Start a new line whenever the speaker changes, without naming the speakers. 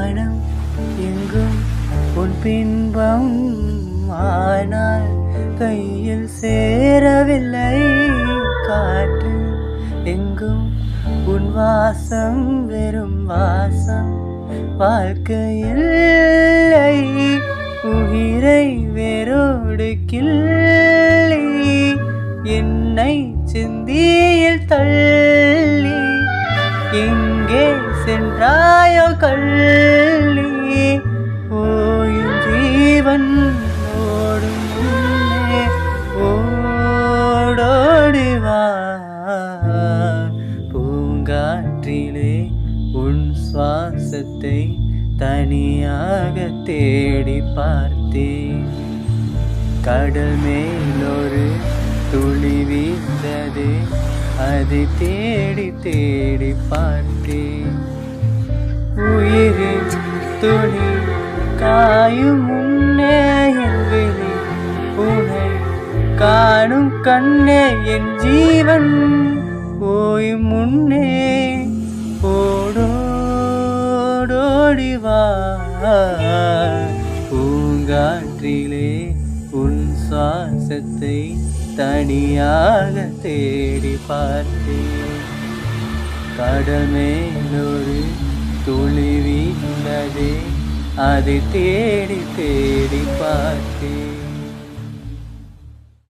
வானம் எங்கும் உன் பின்பம், ஆனால் கையில் சேரவில்லை. காற்று எங்கும் உன் வாசம், வெறும் வாசம் வாழ்க்கையில்லை. உயிரை வேரோடு கிள்ளி என்னை சிந்தியில் தள்ளி எங்கே சென்றாயோ கள்ளி. ஓயும் ஜீவன் ஓடும் முன்னே ஓடோடி வா. பூங்காற்றிலே உன் சுவாசத்தை தனியாக தேடி பார்த்தேன். கடல் மேலொரு துளி வீழ்ந்ததே, அதை தேடி தேடி பார்த்தேன். உயிரின் துளி காயும் முன்னே என் விழி உனை காணும் கண்ணே. என் ஜீவன் ஓயும் முன்னே ஓடோடி வா. பூங்காற்றிலே உன் சுவாசத்தை தனியாக தேடி பார்த்தேன். கடல் மேலொரு துளி வீழ்ந்ததே, அதை தேடி தேடி பார்த்தேன்.